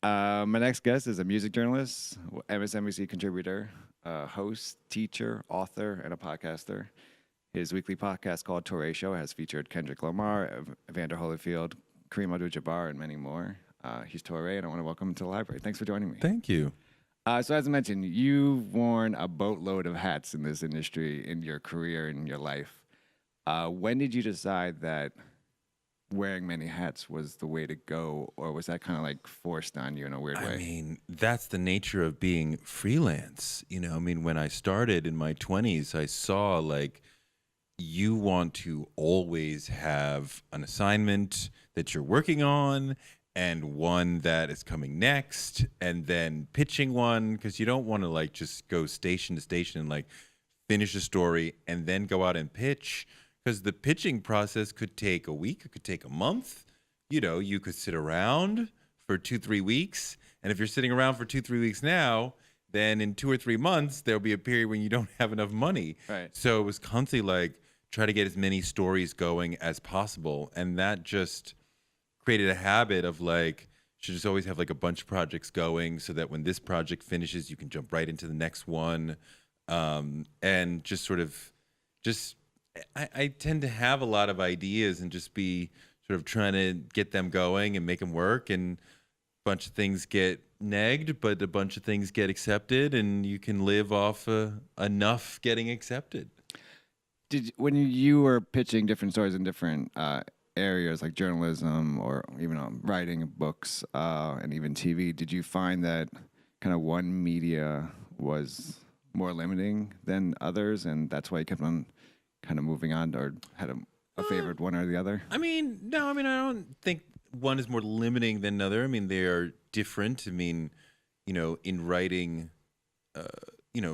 My next guest is a music journalist, MSNBC contributor, host, teacher, author, and a podcaster. His weekly podcast called Touré Show has featured Kendrick Lamar, Evander Holyfield, Kareem Abdul-Jabbar, and many more. He's Touré, and I want to welcome him to the library. Thanks for joining me. Thank you. So as I mentioned, you've worn a boatload of hats in this industry in your career and your life. When did you decide that wearing many hats was the way to go, or was that kind of like forced on you in a weird way? I mean, that's the nature of being freelance. When I started in my 20s, I saw like you want to always have an assignment that you're working on and one that is coming next and then pitching one because you don't want to like just go station to station and like finish a story and then go out and pitch. Because the pitching process could take a week, it could take a month. You could sit around for 2-3 weeks. And if you're sitting around for 2-3 weeks now, then in 2 or 3 months, there'll be a period when you don't have enough money. Right. So it was constantly like, try to get as many stories going as possible. And that just created a habit of like, should just always have like a bunch of projects going so that when this project finishes, you can jump right into the next one. And just sort of I tend to have a lot of ideas and just be sort of trying to get them going and make them work. And a bunch of things get negged, but a bunch of things get accepted, and you can live off enough getting accepted. When you were pitching different stories in different areas like journalism or even writing books and even TV, did you find that kind of one media was more limiting than others, and that's why you kept on kind of moving on, or had a favored one or the other? No, I don't think one is more limiting than another. They are different. In writing,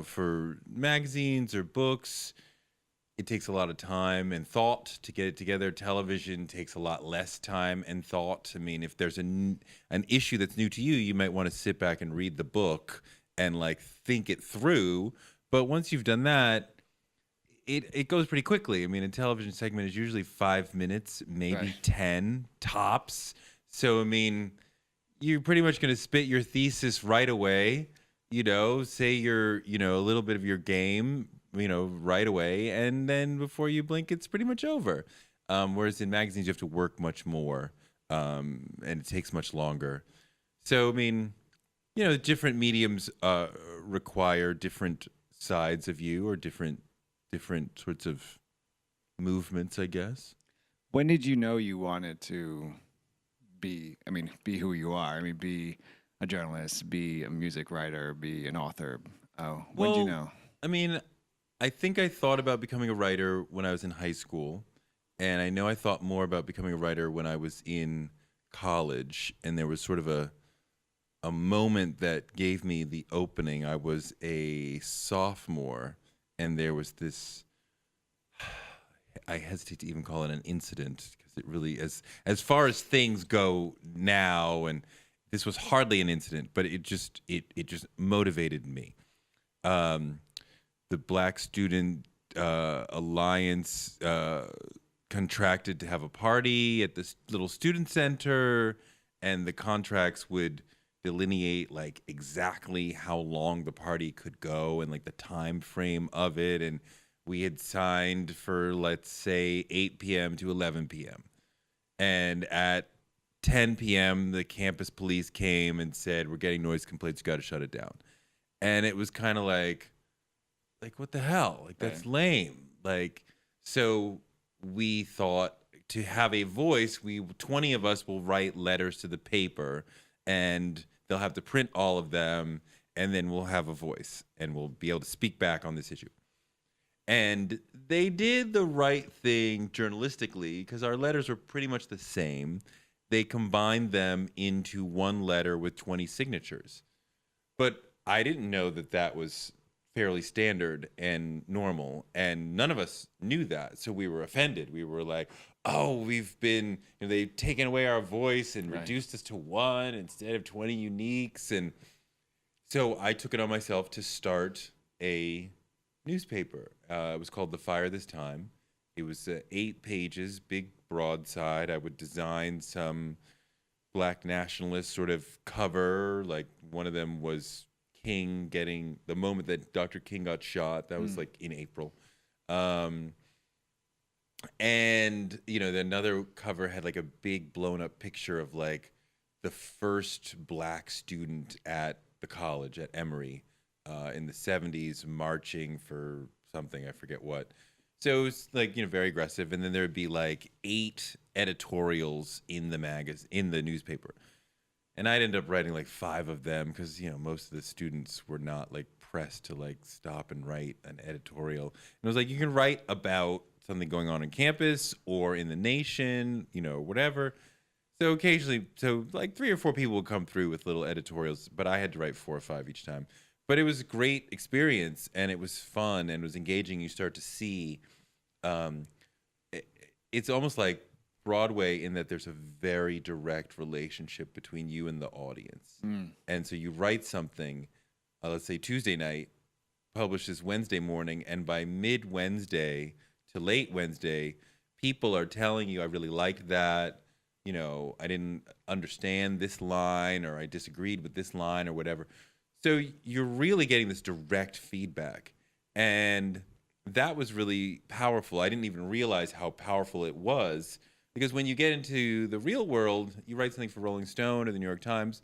for magazines or books, it takes a lot of time and thought to get it together. Television takes a lot less time and thought. If there's an issue that's new to you, you might want to sit back and read the book and like think it through. But once you've done that, it goes pretty quickly. A television segment is usually 5 minutes, maybe Right. 10 tops. So, you're pretty much going to spit your thesis right away, say your, a little bit of your game, right away. And then before you blink, it's pretty much over. Whereas in magazines, you have to work much more and it takes much longer. So, different mediums require different sides of you or different sorts of movements, I guess. When did you know you wanted to be who you are? Be a journalist, be a music writer, be an author. When did you know? I think I thought about becoming a writer when I was in high school, and I know I thought more about becoming a writer when I was in college, and there was sort of a moment that gave me the opening. I was a sophomore, and there was this, I hesitate to even call it an incident because it really, as far as things go now, and this was hardly an incident, but it just motivated me. The Black Student Alliance contracted to have a party at this little student center, and the contracts would delineate like exactly how long the party could go and like the time frame of it. And we had signed for, let's say, 8 p.m. to 11 p.m. And at 10 p.m., the campus police came and said, we're getting noise complaints, you got to shut it down. And it was kind of like, what the hell? Like, that's lame. Like, so we thought to have a voice, 20 of us will write letters to the paper, and they'll have to print all of them, and then we'll have a voice, and we'll be able to speak back on this issue. And they did the right thing journalistically because our letters were pretty much the same. They combined them into one letter with 20 signatures. But I didn't know that was fairly standard and normal, and none of us knew that. So we were offended. We were like, oh, we've been, they've taken away our voice and reduced us to one instead of 20 uniques. And so I took it on myself to start a newspaper. It was called The Fire This Time. It was 8 pages, big broadside. I would design some black nationalist sort of cover. Like one of them was King getting the moment that Dr. King got shot. That was like in April. And another cover had like a big blown up picture of like the first black student at the college at Emory in the 70s marching for something, I forget what. So it was like, very aggressive. And then there would be like 8 editorials in the newspaper. And I'd end up writing like 5 of them because, most of the students were not like pressed to like stop and write an editorial. And it was like, you can write about something going on campus or in the nation, whatever. So occasionally, like 3 or 4 people would come through with little editorials, but I had to write 4 or 5 each time. But it was a great experience, and it was fun, and it was engaging. You start to see, it's almost like Broadway in that there's a very direct relationship between you and the audience. And so you write something, let's say Tuesday night, publishes Wednesday morning, and by mid-Wednesday to late Wednesday, people are telling you, I really liked that. I didn't understand this line, or I disagreed with this line, or whatever. So you're really getting this direct feedback. And that was really powerful. I didn't even realize how powerful it was, because when you get into the real world, you write something for Rolling Stone or the New York Times,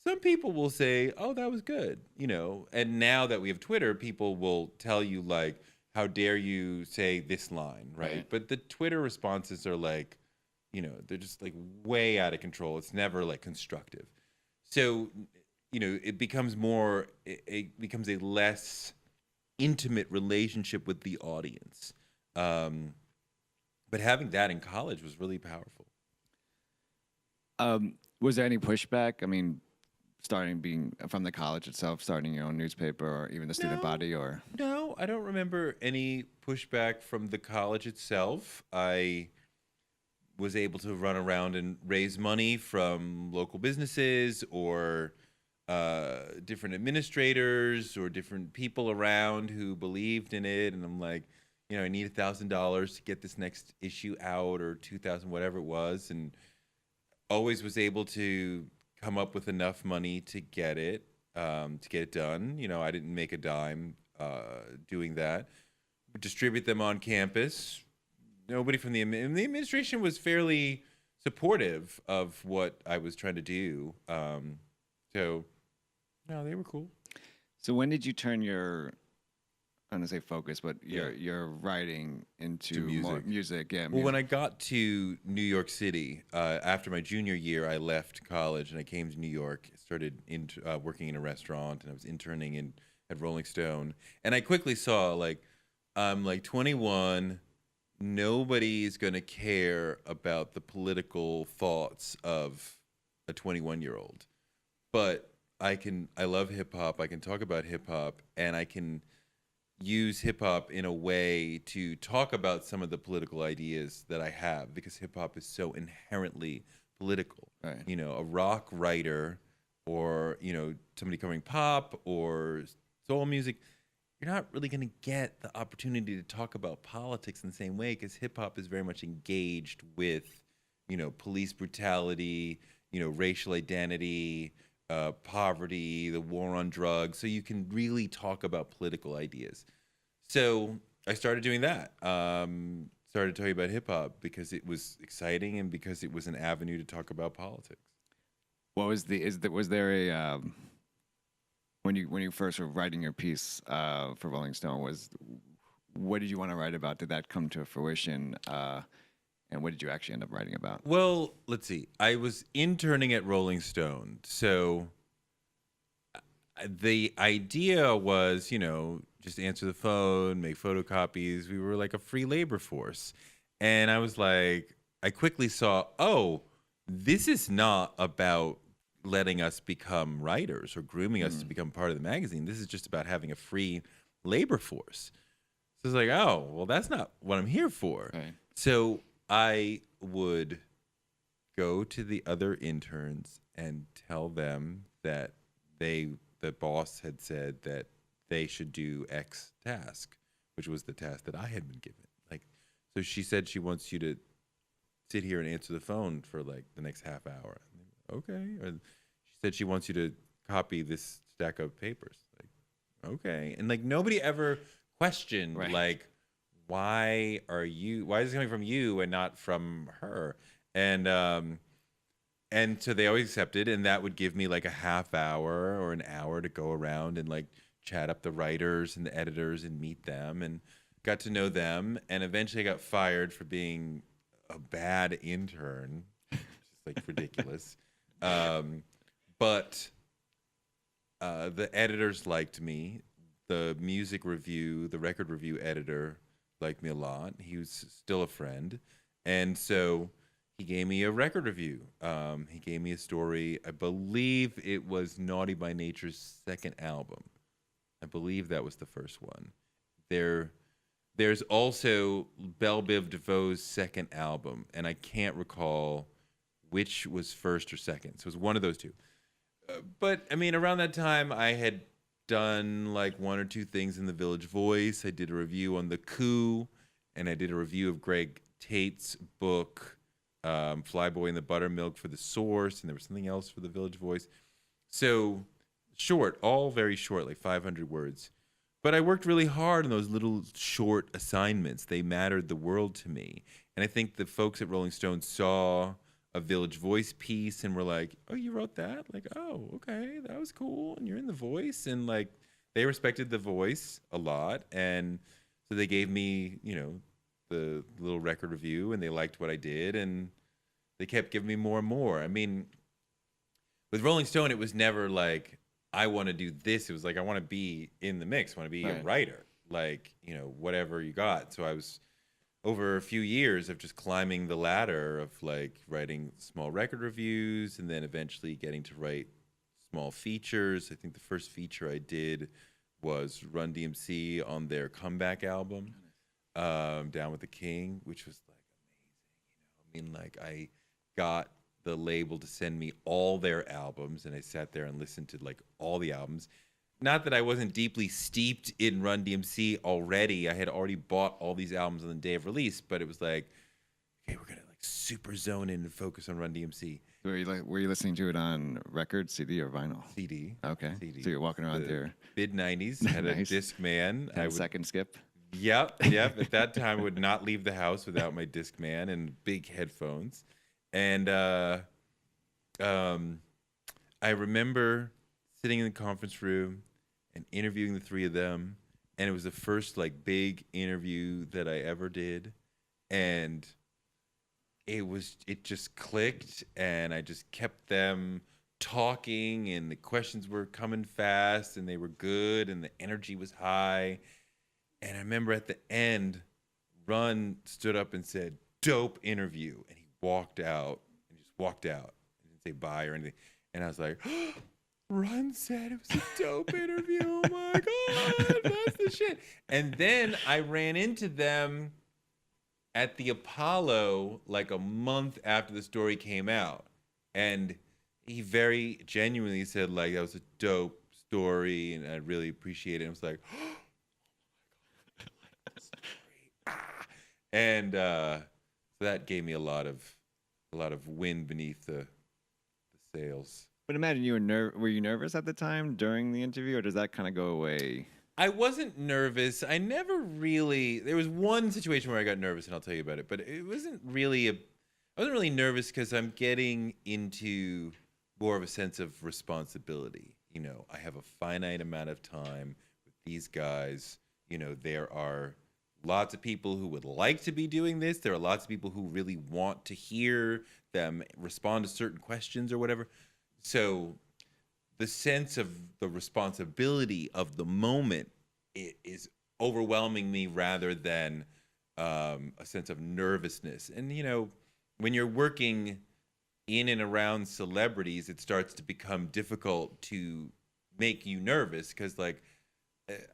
some people will say, oh, that was good, And now that we have Twitter, people will tell you, like, how dare you say this line, right? But the Twitter responses are like, they're just like way out of control. It's never like constructive. So, it becomes becomes a less intimate relationship with the audience. But having that in college was really powerful. Was there any pushback? I mean, being from the college itself, starting your own newspaper, or even the student body, or? No, I don't remember any pushback from the college itself. I was able to run around and raise money from local businesses or different administrators or different people around who believed in it. And I'm like, I need $1,000 to get this next issue out, or 2,000, whatever it was. And always was able to come up with enough money to get it done. I didn't make a dime doing that. Distribute them on campus. Nobody from the administration was fairly supportive of what I was trying to do. So, no, they were cool. So when did you turn your, I don't want to say focus, but your writing into music. More music? Yeah. Well, when I got to New York City, after my junior year, I left college and I came to New York, started working in a restaurant, and I was interning at Rolling Stone. And I quickly saw, like, I'm like 21, nobody's going to care about the political thoughts of a 21-year-old. But I love hip hop, I can talk about hip hop, and I can use hip hop in a way to talk about some of the political ideas that I have, because hip hop is so inherently political. Right. A rock writer, or, somebody covering pop or soul music, you're not really going to get the opportunity to talk about politics in the same way, because hip hop is very much engaged with, police brutality, racial identity, poverty, the war on drugs. So you can really talk about political ideas. So I started doing that. Started talking about hip hop because it was exciting and because it was an avenue to talk about politics. What was was there a when you first were writing your piece for Rolling Stone, what did you want to write about? Did that come to fruition? And what did you actually end up writing about? Well, let's see. I was interning at Rolling Stone. So the idea was, just answer the phone, make photocopies. We were like a free labor force. And I was like, I quickly saw, oh, this is not about letting us become writers or grooming us to become part of the magazine. This is just about having a free labor force. So it's like, oh, well, that's not what I'm here for. Right. So I would go to the other interns and tell them that the boss had said that they should do X task, which was the task that I had been given. Like, so she said she wants you to sit here and answer the phone for like the next half hour. okay. Or she said she wants you to copy this stack of papers. Like, okay. And like nobody ever questioned Right. like why is this coming from you and not from her? And and so they always accepted, and that would give me like a half hour or an hour to go around and like chat up the writers and the editors and meet them and got to know them. And eventually I got fired for being a bad intern, which is like ridiculous. um, but the editors liked me. The music review, the record review editor liked me a lot. He was still a friend. And so he gave me a record review. He gave me a story. I believe it was Naughty by Nature's second album. I believe that was the first one. There's also Belle Biv DeVoe's second album, and I can't recall which was first or second. So it was one of those two. But I mean, around that time, I had done like one or two things in the Village Voice. I did a review on The Coup, and I did a review of Greg Tate's book, Flyboy and the Buttermilk for The Source, and there was something else for the Village Voice. So short, all very short, like 500 words. But I worked really hard on those little short assignments. They mattered the world to me. And I think the folks at Rolling Stone saw a Village Voice piece and were like, "Oh, you wrote that? Like, oh, okay, that was cool. And you're in The Voice." And like, they respected The Voice a lot. And so they gave me, the little record review, and they liked what I did. And they kept giving me more and more. I mean, with Rolling Stone, it was never like, I want to do this. It was like, I want to be in the mix. I want to be a Right. writer, like, whatever you got. So I was over a few years of just climbing the ladder of like writing small record reviews and then eventually getting to write small features. I think the first feature I did was Run DMC on their comeback album, Down with the King, which was like amazing. I mean, like I got the label to send me all their albums, and I sat there and listened to like all the albums. Not that I wasn't deeply steeped in Run DMC already. I had already bought all these albums on the day of release, but it was like, okay, we're gonna like super zone in and focus on Run DMC. Were you listening to it on record, CD, or vinyl? CD. Okay. CD. So you're walking around there. Mid '90s, had a Nice. Discman. 10-second skip. Yep. At that time, I would not leave the house without my Discman and big headphones. And I remember sitting in the conference room and interviewing the three of them, and it was the first like big interview that I ever did, and it just clicked, and I just kept them talking, and the questions were coming fast, and they were good, and the energy was high. And I remember at the end, Run stood up and said, "Dope interview," and he walked out, and just walked out. He didn't say bye or anything. And I was like, Run said it was a dope interview. Oh my God, that's the shit. And then I ran into them at the Apollo like a month after the story came out. And he very genuinely said, like, that was a dope story and I really appreciate it. And I was like, and so that gave me a lot of wind beneath the sails. But imagine were you nervous at the time during the interview, or does that kind of go away? I wasn't nervous. I never really. There was one situation where I got nervous, and I'll tell you about it. But it wasn't really I wasn't really nervous because I'm getting into more of a sense of responsibility. I have a finite amount of time with these guys. There are lots of people who would like to be doing this. There are lots of people who really want to hear them respond to certain questions or whatever. So the sense of the responsibility of the moment is overwhelming me rather than a sense of nervousness. And, when you're working in and around celebrities, it starts to become difficult to make you nervous because, like,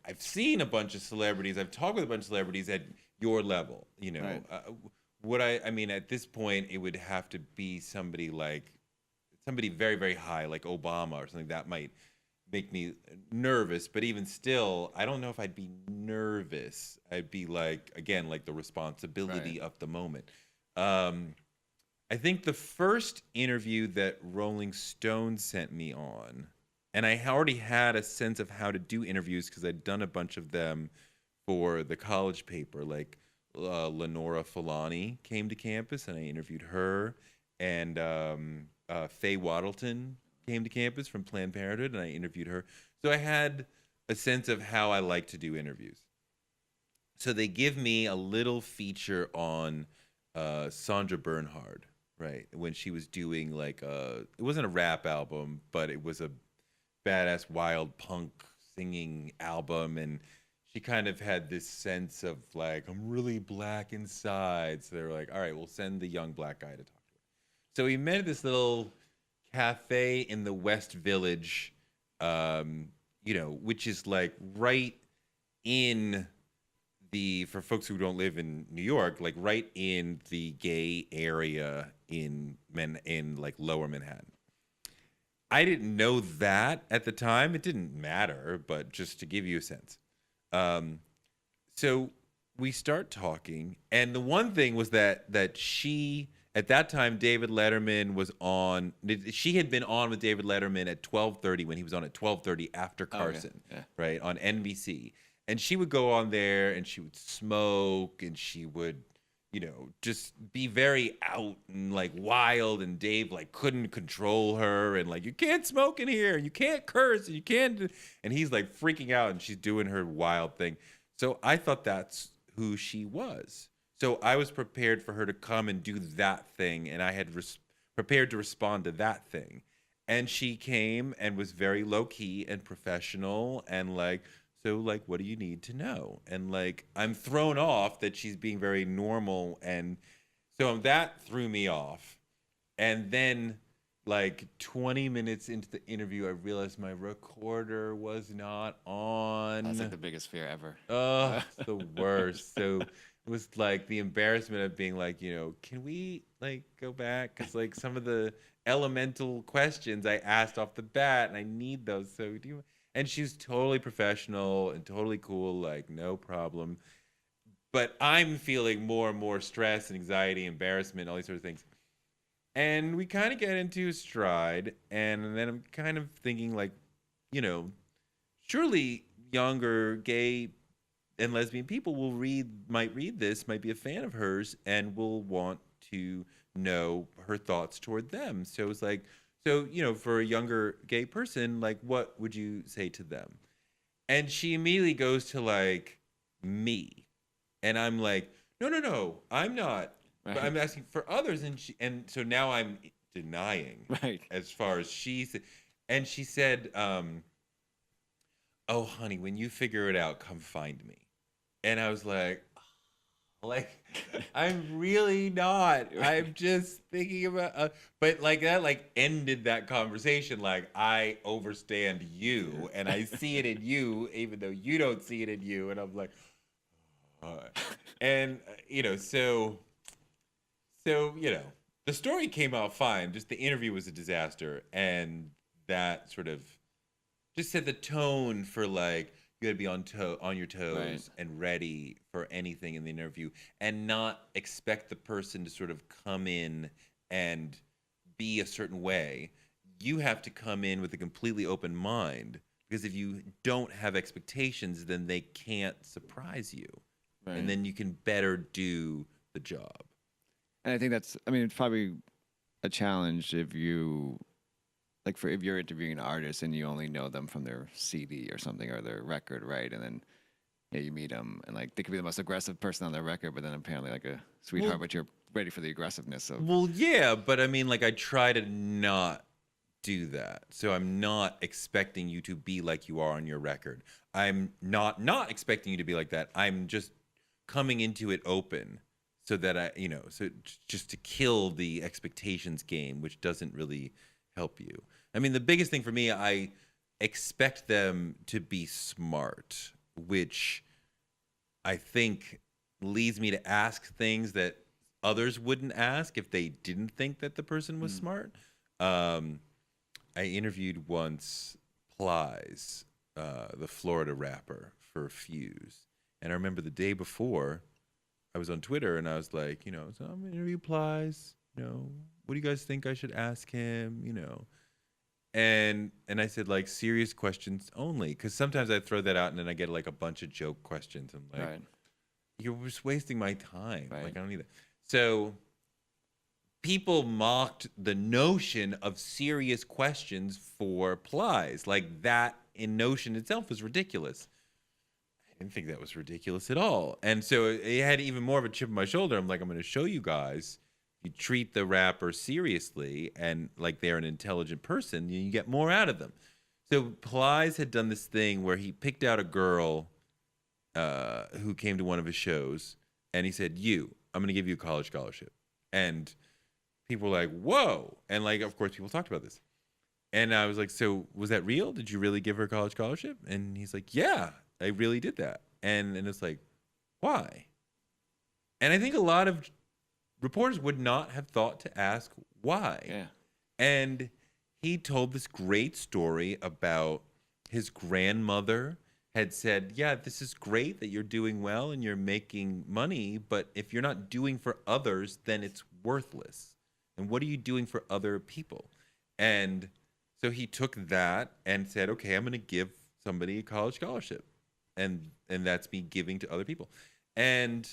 I've seen a bunch of celebrities. I've talked with a bunch of celebrities at your level. Right. I mean, at this point, it would have to be somebody very, very high, like Obama or something that might make me nervous. But even still, I don't know if I'd be nervous. I'd be like, again, like the responsibility Right. of the moment. I think the first interview that Rolling Stone sent me on, and I already had a sense of how to do interviews because I'd done a bunch of them for the college paper. Like Lenora Fulani came to campus, and I interviewed her, and Faye Waddleton came to campus from Planned Parenthood, and I interviewed her. So I had a sense of how I like to do interviews. So they give me a little feature on Sandra Bernhard, right? When she was doing like it wasn't a rap album, but it was a badass wild punk singing album, and she kind of had this sense of like, I'm really black inside. So they were like, all right, we'll send the young black guy to talk to her. So we met at this little cafe in the West Village, which is like right in for folks who don't live in New York, like right in the gay area in like Lower Manhattan. I didn't know that at the time. It didn't matter, but just to give you a sense. So we start talking, and the one thing was that she at that time David Letterman was on. She had been on with David Letterman at 12:30 when he was on at 12:30 after Carson, right, on NBC. And she would go on there and she would smoke and she would, just be very out and like wild. And Dave like couldn't control her and like, you can't smoke in here. You can't curse. You can't. And he's like freaking out and she's doing her wild thing. So I thought that's who she was. So I was prepared for her to come and do that thing. And I had prepared to respond to that thing. And she came and was very low key and professional and like, so, like, what do you need to know? And, like, I'm thrown off that she's being very normal. And so that threw me off. And then, like, 20 minutes into the interview, I realized my recorder was not on. That's, like, the biggest fear ever. Oh, it's the worst. So it was, like, the embarrassment of being like, can we, like, go back? Because, like, some of the elemental questions I asked off the bat, and I need those. So do you... And she's totally professional and totally cool, like no problem. But I'm feeling more and more stress and anxiety, embarrassment, all these sort of things. And we kind of get into a stride. And then I'm kind of thinking like, surely younger gay and lesbian people might read this, might be a fan of hers, and will want to know her thoughts toward them. So it's like, so, for a younger gay person, like, what would you say to them? And she immediately goes to, like, me. And I'm like, no, I'm not. Right. But I'm asking for others. And so now I'm denying right. As far as and she said, oh, honey, when you figure it out, come find me. And I was like, I'm really not. I'm just thinking about, but like that, like ended that conversation. Like I overstand you, and I see it in you, even though you don't see it in you. And I'm like, and so the story came out fine. Just the interview was a disaster, and that sort of just set the tone for like. You got to be on your toes right. And ready for anything in the interview and not expect the person to sort of come in and be a certain way. You have to come in with a completely open mind because if you don't have expectations, then they can't surprise you. Right. And then you can better do the job. And I think it's probably a challenge if you... Like if you're interviewing an artist and you only know them from their CD or something or their record, right? And then you meet them and like they could be the most aggressive person on their record, but then apparently like a sweetheart, but you're ready for the aggressiveness of. Well, yeah, but I mean, like I try to not do that, so I'm not expecting you to be like you are on your record. I'm not expecting you to be like that. I'm just coming into it open, so that so just to kill the expectations game, which doesn't really help you. I mean, the biggest thing for me, I expect them to be smart, which I think leads me to ask things that others wouldn't ask if they didn't think that the person was smart. I interviewed once Plies, the Florida rapper, for Fuse. And I remember the day before, I was on Twitter and I was like, so I'm going to interview Plies. what do you guys think I should ask him? And I said, like, serious questions only, because sometimes I throw that out and then I get like a bunch of joke questions. I'm like, Right. you're just wasting my time. Right. Like, I don't need that. So people mocked the notion of serious questions for plies. Like, that in notion itself was ridiculous. I didn't think that was ridiculous at all. And so it had even more of a chip on my shoulder. I'm like, I'm going to show you guys. You treat the rapper seriously and like they're an intelligent person, you get more out of them. So Plies had done this thing where he picked out a girl who came to one of his shows, and he said, I'm going to give you a college scholarship. And people were like, whoa. And like, of course, people talked about this. And I was like, so was that real? Did you really give her a college scholarship? And he's like, yeah, I really did that. And it's like, why? And I think a lot of reporters would not have thought to ask why. Yeah. And he told this great story about his grandmother had said, yeah, this is great that you're doing well and you're making money, but if you're not doing for others, then it's worthless. And what are you doing for other people? And so he took that and said, okay, I'm going to give somebody a college scholarship. And that's me giving to other people. And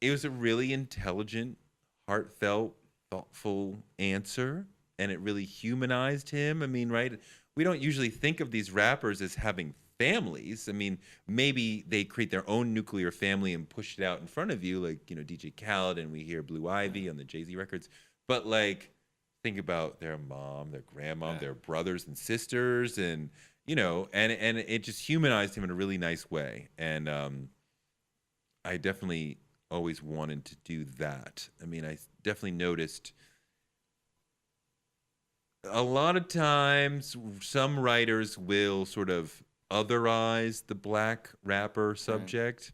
it was a really intelligent, heartfelt, thoughtful answer, and it really humanized him. I mean, right? We don't usually think of these rappers as having families. I mean, maybe they create their own nuclear family and push it out in front of you, like, DJ Khaled, and we hear Blue Ivy on the Jay-Z records. But, like, think about their mom, their grandma, their brothers and sisters, and, and it just humanized him in a really nice way. And I definitely always wanted to do that. I mean, I definitely noticed a lot of times some writers will sort of otherize the black rapper subject,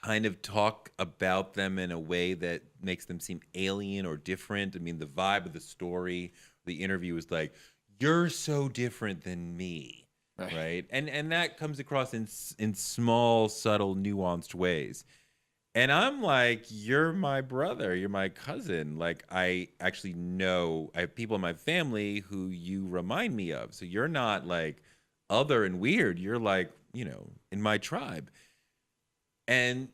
kind of talk about them in a way that makes them seem alien or different. I mean, the vibe of the story, the interview is like, you're so different than me, right? And that comes across in small, subtle, nuanced ways. And I'm like, you're my brother, you're my cousin. Like, I actually know, I have people in my family who you remind me of. So you're not like other and weird. You're like, in my tribe. And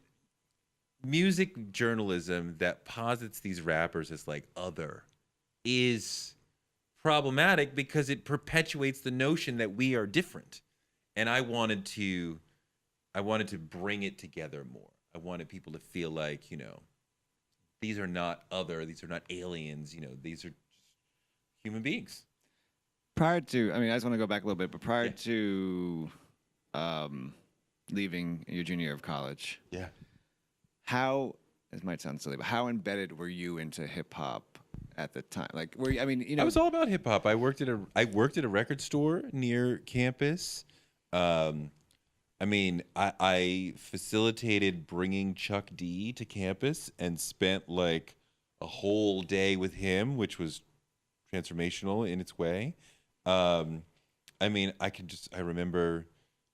music journalism that posits these rappers as like other is problematic because it perpetuates the notion that we are different. And I wanted to bring it together more. I wanted people to feel like, these are not other, these are not aliens, these are just human beings. Prior to, I just want to go back a little bit, but prior to leaving your junior year of college, how, this might sound silly, but how embedded were you into hip hop at the time? Like, were you, I was all about hip hop. I worked at a record store near campus. I facilitated bringing Chuck D to campus and spent like a whole day with him, which was transformational in its way. I remember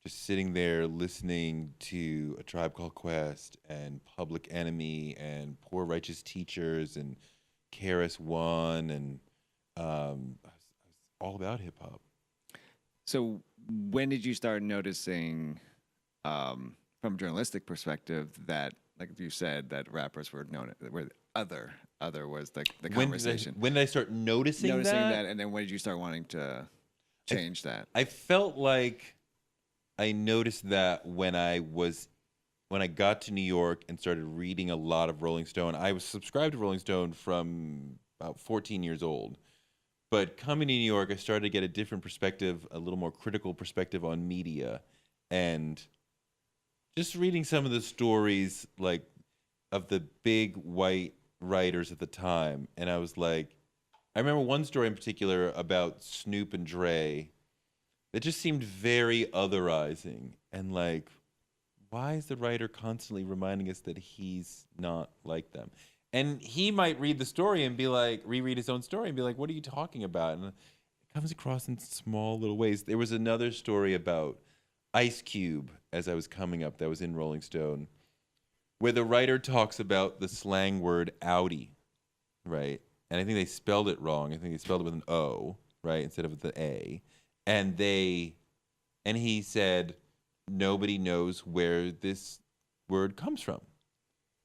just sitting there listening to A Tribe Called Quest and Public Enemy and Poor Righteous Teachers and KRS-One, and I was all about hip hop. So when did you start noticing, from a journalistic perspective, that, like you said, that rappers were known, were other was the conversation? When did I start noticing that? And then when did you start wanting to change that? I felt like I noticed that when I got to New York and started reading a lot of Rolling Stone. I was subscribed to Rolling Stone from about 14 years old. But coming to New York, I started to get a different perspective, a little more critical perspective on media. And just reading some of the stories, like, of the big white writers at the time. And I was like, I remember one story in particular about Snoop and Dre that just seemed very otherizing. And like, why is the writer constantly reminding us that he's not like them? And he might read the story and be like, reread his own story and be like, what are you talking about? And it comes across in small little ways. There was another story about Ice Cube as I was coming up that was in Rolling Stone, where the writer talks about the slang word outie. right? And I think they spelled it wrong. I think they spelled it with an O, right, instead of the A. And he said nobody knows where this word comes from.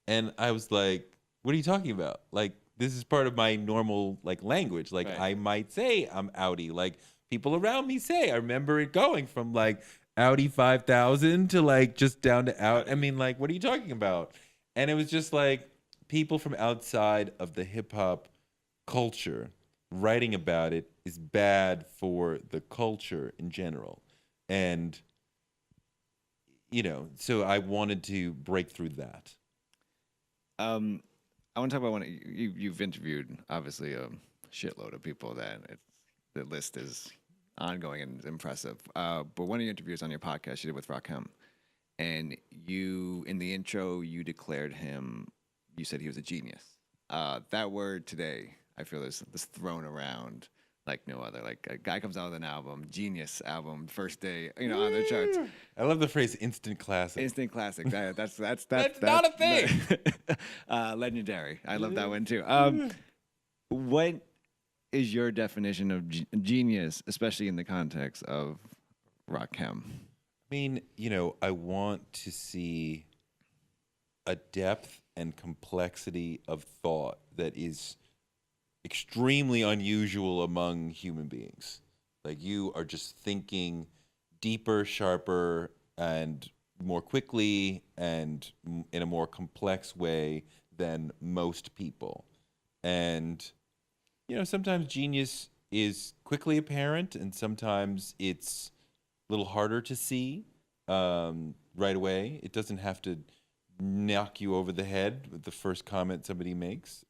And I was like, what are you talking about? Like, this is part of my normal like language. Like, Right. I might say I'm outie. Like, people around me say. I remember it going from like Audi 5000 to like just down to out. I mean, like, what are you talking about? And it was just like people from outside of the hip hop culture writing about it is bad for the culture in general. And, so I wanted to break through that. I want to talk about you've interviewed obviously a shitload of people the list is ongoing and impressive. But one of your interviews on your podcast you did with Rakim, and you in the intro you declared him. You said he was a genius. That word today, I feel is thrown around like no other. Like a guy comes out with an album, genius album, first day, on the charts. I love the phrase "instant classic." Instant classic. That's not a thing. Legendary. I love that one too. What is your definition of genius, especially in the context of Rakim? I mean, I want to see a depth and complexity of thought that is extremely unusual among human beings. Like, you are just thinking deeper, sharper, and more quickly and in a more complex way than most people. And, sometimes genius is quickly apparent and sometimes it's a little harder to see right away. It doesn't have to knock you over the head with the first comment somebody makes.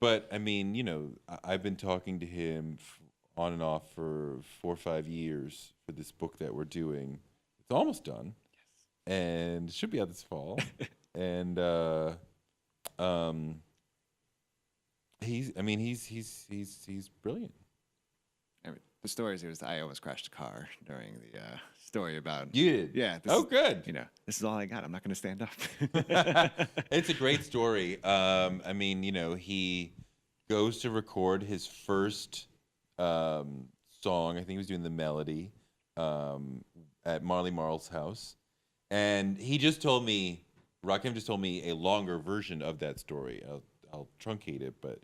But I mean, I've been talking to him on and off for 4 or 5 years for this book that we're doing. It's almost done, and it should be out this fall. And he's brilliant. I mean, the story is I almost crashed a car during the story about You did? Yeah. Good. This is all I got. I'm not going to stand up. It's a great story. I mean, he goes to record his first song. I think he was doing the melody at Marley Marl's house. And Rakim just told me a longer version of that story. I'll truncate it, but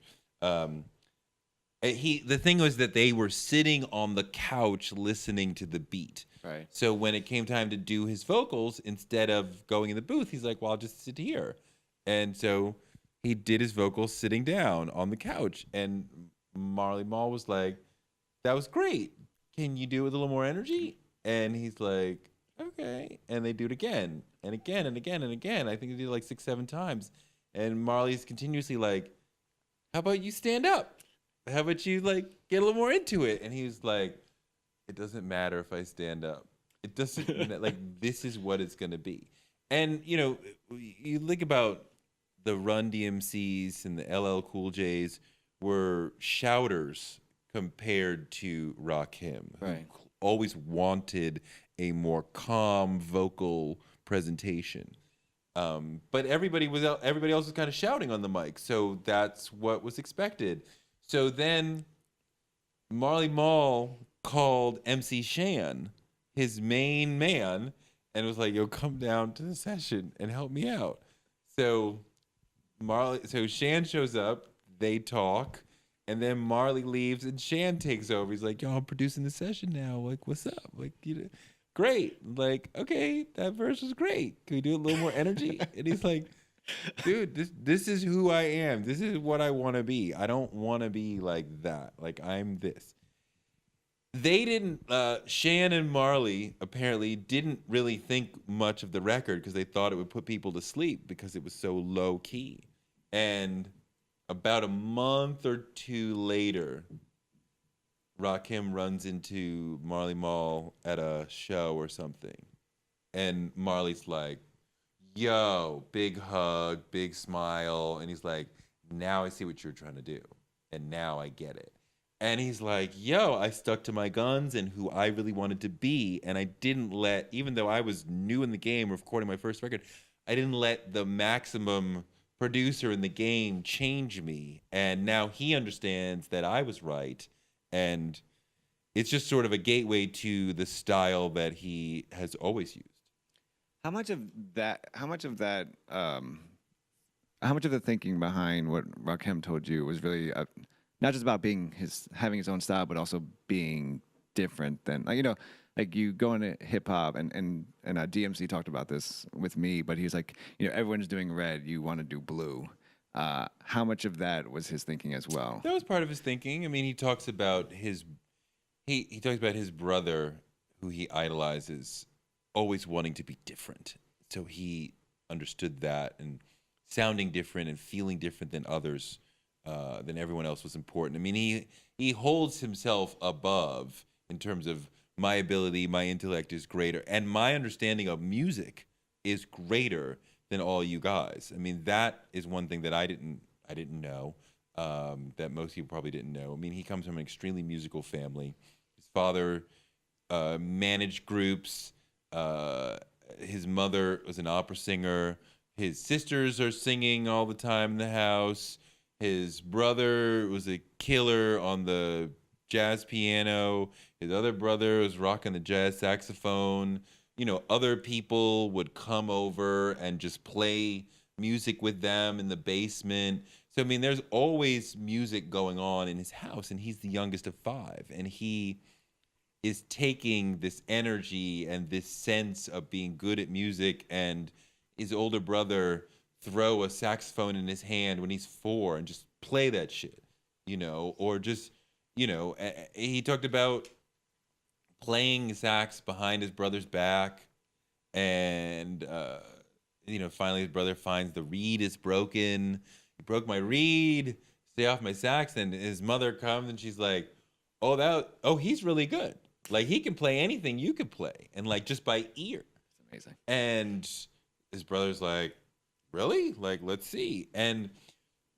the thing was that they were sitting on the couch listening to the beat. Right. So when it came time to do his vocals, instead of going in the booth, he's like, well, I'll just sit here. And so he did his vocals sitting down on the couch. And Marley Marl was like, that was great. Can you do it with a little more energy? And he's like, okay. And they do it again and again and again and again. I think they did it like 6, 7 times. And Marley's continuously like, how about you stand up? How about you like get a little more into it? And he was like, it doesn't matter if I stand up. It doesn't like, this is what it's going to be. And, you think about the Run DMCs and the LL Cool J's were shouters compared to Rakim, Right. who always wanted a more calm vocal presentation. But everybody else was kind of shouting on the mic, so that's what was expected. So then Marley Marl called MC Shan, his main man, and was like, yo, come down to the session and help me out. So Shan shows up, they talk, and then Marley leaves and Shan takes over. He's like, yo, I'm producing the session now. Like, what's up? Like, great. Like, okay, that verse was great. Can we do a little more energy? And he's like, dude, this is who I am. This is what I want to be. I don't want to be like that. Like, I'm this. They didn't, Shan and Marley apparently didn't really think much of the record because they thought it would put people to sleep because it was so low key. And about a month or 2 later, Rakim runs into Marley Marl at a show or something. And Marley's like, yo, big hug, big smile. And he's like, now I see what you're trying to do. And now I get it. And he's like, yo, I stuck to my guns and who I really wanted to be. And I didn't even though I was new in the game recording my first record, I didn't let the maximum producer in the game change me, and now he understands that I was right, and it's just sort of a gateway to the style that he has always used. How much of that? How much of that? How much of the thinking behind what Rakim told you was really not just about being having his own style, but also being different than like you go into hip hop and DMC talked about this with me, but he was like, everyone's doing red, you want to do blue. How much of that was his thinking as well? That was part of his thinking. I mean, he talks about he talks about his brother, who he idolizes, always wanting to be different. So he understood that, and sounding different and feeling different than others, than everyone else was important. I mean, he holds himself above in terms of my ability, my intellect is greater, and my understanding of music is greater than all you guys. I mean, that is one thing that I didn't know, that most people probably didn't know. I mean, he comes from an extremely musical family. His father managed groups. His mother was an opera singer. His sisters are singing all the time in the house. His brother was a killer on the jazz piano. His other brother was rocking the jazz saxophone. Other people would come over and just play music with them in the basement. So, I mean, there's always music going on in his house, and he's the youngest of five. And he is taking this energy and this sense of being good at music, and his older brother throw a saxophone in his hand when he's 4 and just play that shit, or just, he talked about playing sax behind his brother's back, and finally his brother finds the reed is broken. He broke my reed, stay off my sax. And his mother comes and she's like, oh, he's really good. Like, he can play anything you could play, and like just by ear. It's amazing. And his brother's like, really? Like, let's see. And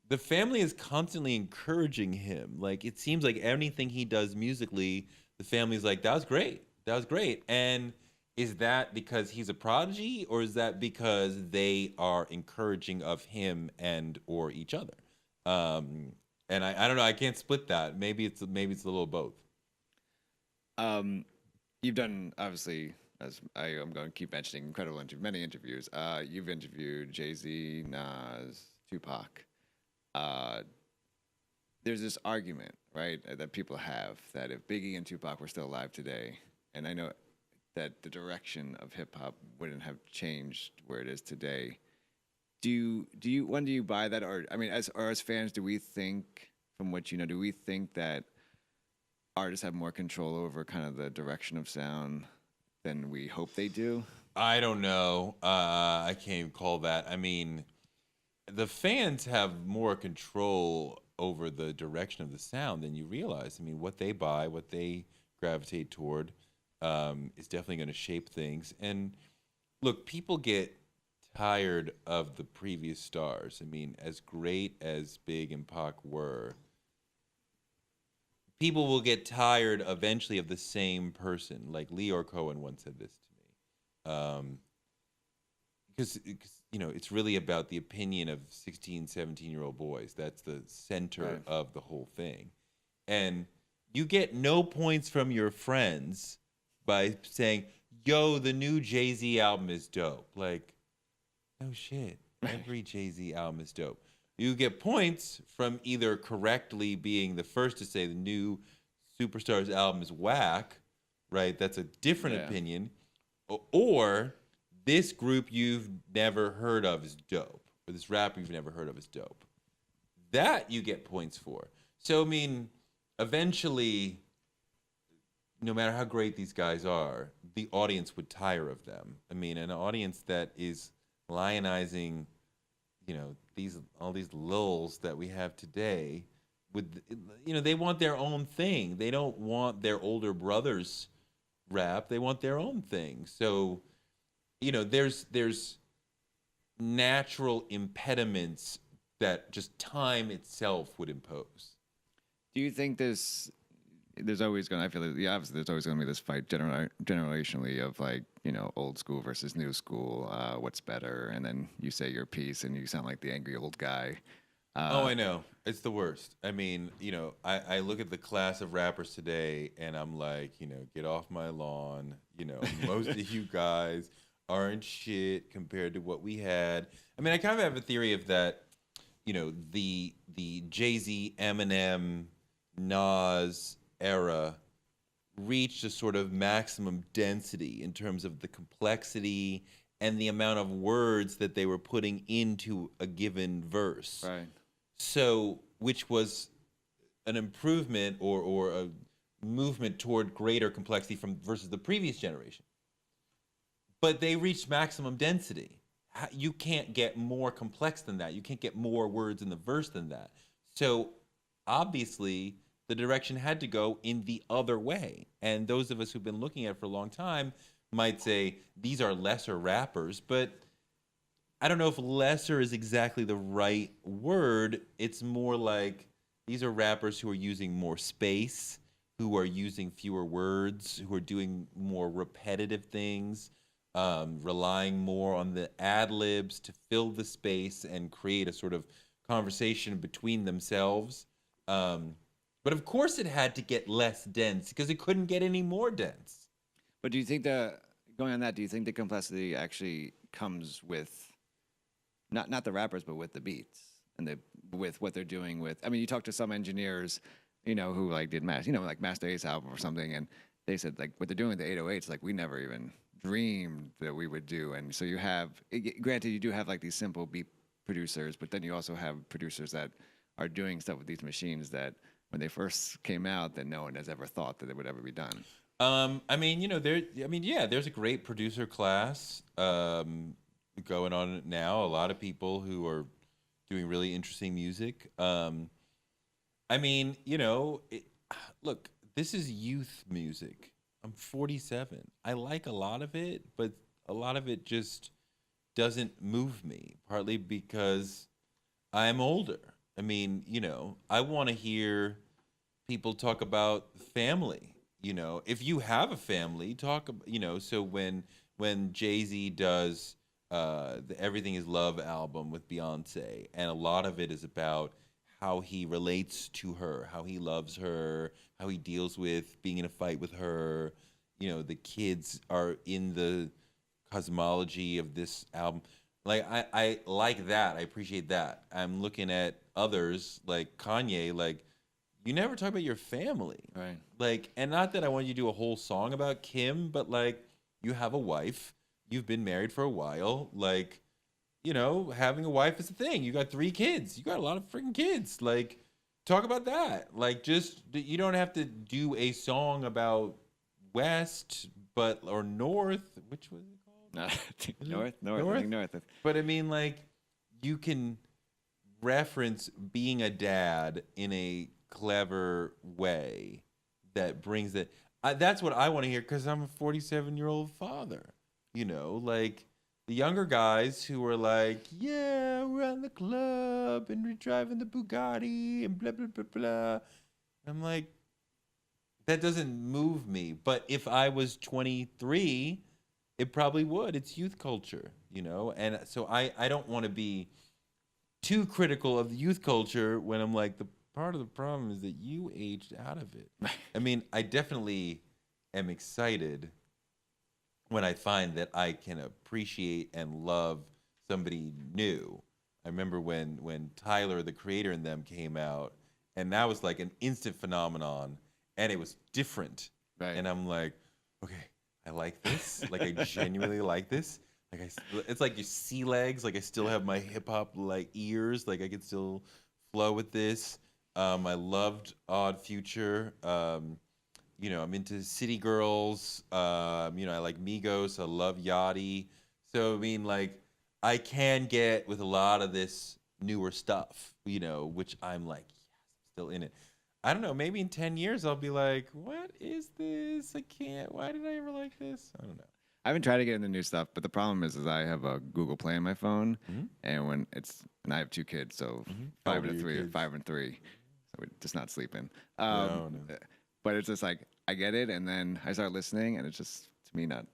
the family is constantly encouraging him. Like, it seems like anything he does musically, the family's like, that was great. That was great. And is that because he's a prodigy, or is that because they are encouraging of him and or each other? And I don't know. I can't split that. Maybe it's a little of both. You've done, obviously, as I'm going to keep mentioning, many interviews. You've interviewed Jay-Z, Nas, Tupac. There's this argument, right, that people have that if Biggie and Tupac were still alive today, and I know that the direction of hip hop wouldn't have changed where it is today. Do you buy that, or I mean, as fans, do we think, from what do we think that artists have more control over kind of the direction of sound than we hope they do? I don't know. I can't even call that. I mean, the fans have more control over the direction of the sound than you realize. I mean, what they buy, what they gravitate toward, is definitely going to shape things. And look, people get tired of the previous stars. I mean, as great as Big and Pac were, people will get tired eventually of the same person. Like Leor Cohen once said this to me. Because it's really about the opinion of 16, 17-year-old boys. That's the center Right. of the whole thing. And you get no points from your friends by saying, yo, the new Jay-Z album is dope. Like, no shit. Every Jay-Z album is dope. You get points from either correctly being the first to say the new Superstar's album is whack, right? That's a different opinion. Or this group you've never heard of is dope, or this rapper you've never heard of is dope. That you get points for. So, I mean, eventually, no matter how great these guys are, the audience would tire of them. I mean, an audience that is lionizing, all these lulls that we have today, they want their own thing. They don't want their older brothers rap. They want their own thing. So, there's natural impediments that just time itself would impose. Do you think this there's always going to, I feel like, yeah, obviously there's always going to be this fight generationally of like, old school versus new school, what's better. And then you say your piece and you sound like the angry old guy. Oh, Uh, I know. It's the worst. I mean, I look at the class of rappers today and I'm like, get off my lawn. Most of you guys aren't shit compared to what we had. I mean, I kind of have a theory of that, the Jay-Z, Eminem, Nas era reached a sort of maximum density in terms of the complexity and the amount of words that they were putting into a given verse. right. So, which was an improvement or a movement toward greater complexity from versus the previous generation. But they reached maximum density. You can't get more complex than that. You can't get more words in the verse than that. So, obviously, the direction had to go in the other way. And those of us who've been looking at it for a long time might say these are lesser rappers, but I don't know if lesser is exactly the right word. It's more like these are rappers who are using more space, who are using fewer words, who are doing more repetitive things, relying more on the ad libs to fill the space and create a sort of conversation between themselves. But of course, it had to get less dense because it couldn't get any more dense. But do you think going on that, do you think the complexity actually comes with not the rappers, but with the beats and with what they're doing with? I mean, you talk to some engineers, who like did like Master Ace album or something, and they said like what they're doing with the 808s, like we never even dreamed that we would do. And so granted, you do have like these simple beat producers, but then you also have producers that are doing stuff with these machines that when they first came out, that no one has ever thought that it would ever be done. I mean, yeah, there's a great producer class going on now. A lot of people who are doing really interesting music. I mean, look, this is youth music. I'm 47. I like a lot of it, but a lot of it just doesn't move me, partly because I'm older. I mean, I want to hear people talk about family. If you have a family, so when Jay-Z does the Everything Is Love album with Beyonce, and a lot of it is about how he relates to her, how he loves her, how he deals with being in a fight with her. The kids are in the cosmology of this album. Like I like that. I appreciate that. I'm looking at others like Kanye, like you never talk about your family. Right. Like, and not that I want you to do a whole song about Kim, but like you have a wife, you've been married for a while, like, having a wife is a thing. You got 3 kids. You got a lot of freaking kids. Like, talk about that. Like, just you don't have to do a song about West, or North. Which was it called? No, I think North. I think North. But I mean, like, you can reference being a dad in a clever way that brings it. That's what I want to hear because I'm a 47-year-old father. Like the younger guys who are like, yeah, we're at the club and we're driving the Bugatti and blah, blah, blah, blah. I'm like, that doesn't move me. But if I was 23, it probably would. It's youth culture, And so I don't want to be too critical of the youth culture when I'm like, the part of the problem is that you aged out of it. I mean, I definitely am excited when I find that I can appreciate and love somebody new. I remember when Tyler, the Creator, and them came out, and that was like an instant phenomenon, and it was different. Right. And I'm like, okay, I like this. Like, I genuinely like this. Like, it's like your sea legs. Like, I still have my hip hop like ears. Like, I can still flow with this. I loved Odd Future. I'm into City Girls. I like Migos. I love Yachty. So I mean, like, I can get with a lot of this newer stuff, which I'm like, yes, I'm still in it. I don't know. Maybe in 10 years I'll be like, what is this? I can't. Why did I ever like this? I don't know. I haven't tried to get into new stuff, but the problem is I have a Google Play on my phone, and I have 2 kids, so 5 and 3, 5 and 3, so we're just not sleeping. No. but it's just like I get it, and then I start listening, and it's just to me not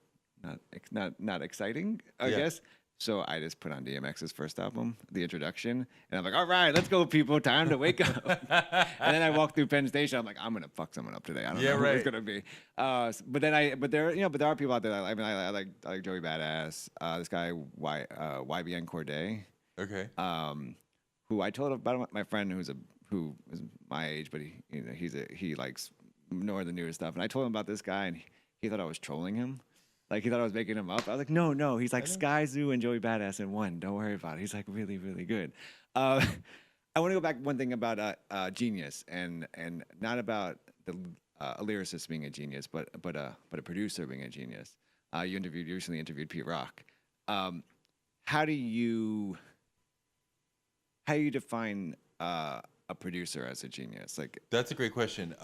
exciting, I Yeah. guess. So I just put on DMX's first album, the introduction, and I'm like, all right, let's go, people, time to wake up. And then I walk through Penn Station. I'm like, I'm gonna fuck someone up today. I don't Yeah, know who it's right. gonna be. But there are people out there. I like Joey Badass. This guy YBN Corday, Okay. who I told about my friend who is my age, but he likes more of the newer stuff. And I told him about this guy, and he thought I was trolling him. Like he thought I was making him up. I was like, no. He's like Sky Zoo and Joey Badass in one. Don't worry about it. He's like really, really good. Uh, I want to go back one thing about genius and not about a lyricist being a genius, but a producer being a genius. You recently interviewed Pete Rock. Um, how do you define a producer as a genius? Like, That's a great question.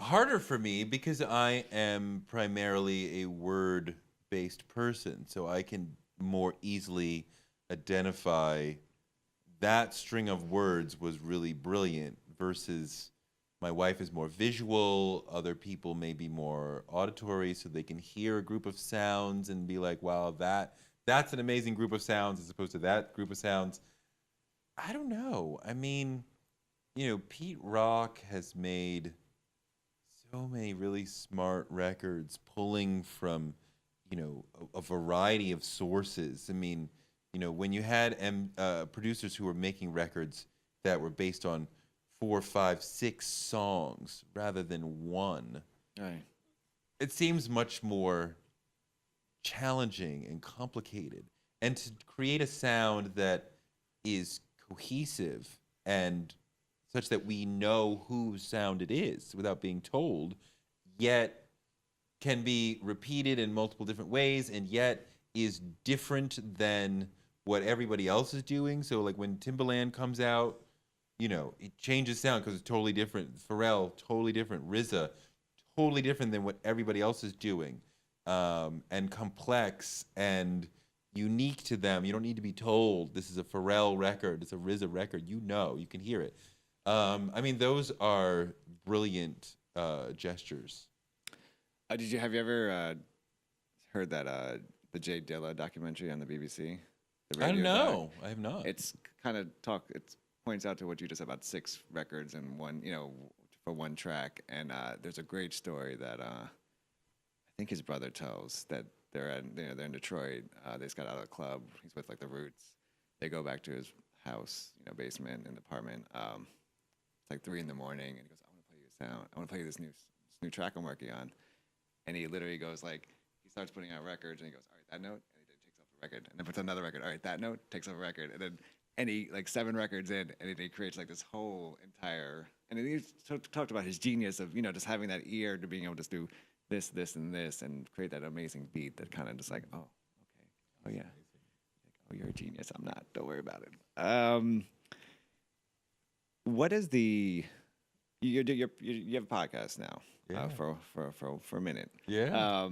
Harder for me because I am primarily a word-based person, so I can more easily identify that string of words was really brilliant versus my wife is more visual, other people may be more auditory, so they can hear a group of sounds and be like, wow, that's an amazing group of sounds as opposed to that group of sounds. I don't know. I mean, Pete Rock has made so many really smart records pulling from, a variety of sources. I mean, when you had producers who were making records that were based on 4, 5, 6 songs rather than one, right. it seems much more challenging and complicated. And to create a sound that is cohesive and such that we know whose sound it is without being told, yet can be repeated in multiple different ways and yet is different than what everybody else is doing. So like when Timbaland comes out, it changes sound because it's totally different. Pharrell, totally different. RZA, totally different than what everybody else is doing, and complex and unique to them. You don't need to be told this is a Pharrell record, it's a RZA record. You can hear it. I mean, those are brilliant gestures. Have you ever heard that the Jay Dilla documentary on the BBC? The I don't radio doc? know. I have not. It's kind of it points out to what you just said about 6 records and one, for one track. And there's a great story that I think his brother tells that they're in Detroit. They just got out of the club. He's with like the Roots. They go back to his house, basement and apartment. It's like 3 in the morning, and he goes, "I want to play you a sound. I want to play you this new track I'm working on." And he literally goes like, he starts putting out records, and he goes, "All right, that note," and he takes off the record, and then puts another record. "All right, that note," takes off a record, and he like 7 records in, and he creates like this whole entire. And he talked about his genius of just having that ear to being able to do this, and this, and create that amazing beat that kind of just like, oh, okay, oh yeah, like, oh, you're a genius. I'm not. Don't worry about it. What is the you have a podcast now, Yeah. for a minute. Yeah.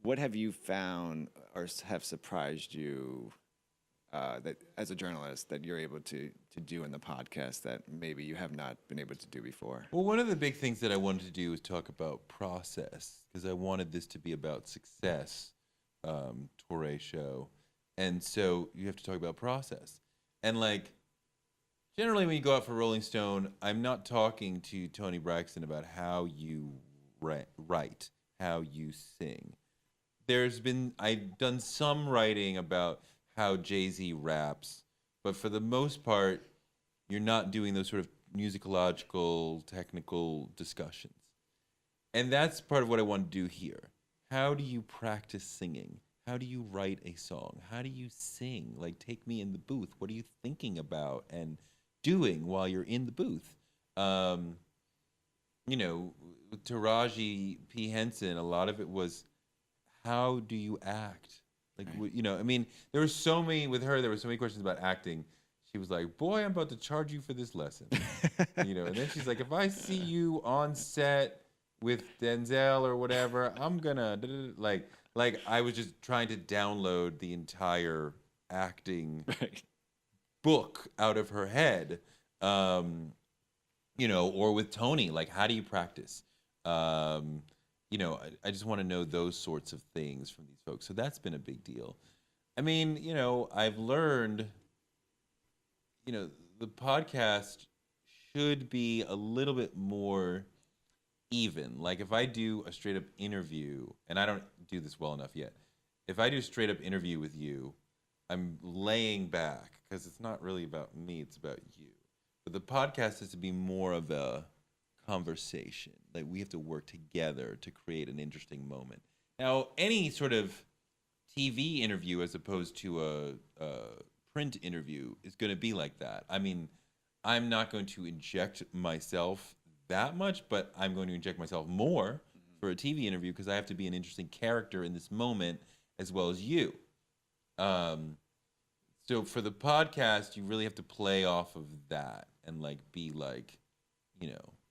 What have you found or have surprised you that as a journalist that you're able to do in the podcast that maybe you have not been able to do before? Well, one of the big things that I wanted to do was talk about process because I wanted this to be about success, Touré show. And so you have to talk about process. And like, generally when you go out for Rolling Stone, I'm not talking to Tony Braxton about how you write, how you sing. I've done some writing about how Jay-Z raps, but for the most part, you're not doing those sort of musicological, technical discussions. And that's part of what I want to do here. How do you practice singing? How do you write a song? How do you sing? Like, take me in the booth. What are you thinking about and doing while you're in the booth? Taraji P. Henson, a lot of it was, how do you act? Like, Right. I mean, there were so many, with her, there were so many questions about acting. She was like, boy, I'm about to charge you for this lesson. And then she's like, if I see you on set with Denzel or whatever, I'm gonna, like I was just trying to download the entire acting Right. book out of her head. or with Tony, like, how do you practice? Um, I just want to know those sorts of things from these folks. So that's been a big deal. I mean, I've learned, you know, the podcast should be a little bit more even. Like, if I do a straight up interview, and I don't do this well enough yet, if I do a straight up interview with you, I'm laying back because it's not really about me, it's about you. But the podcast has to be more of a conversation. Like, we have to work together to create an interesting moment. Now, any sort of TV interview as opposed to a print interview is going to be like that. I mean, I'm not going to inject myself that much, but I'm going to inject myself more for a TV interview because I have to be an interesting character in this moment as well as you. Um, so for the podcast, you really have to play off of that and like be like,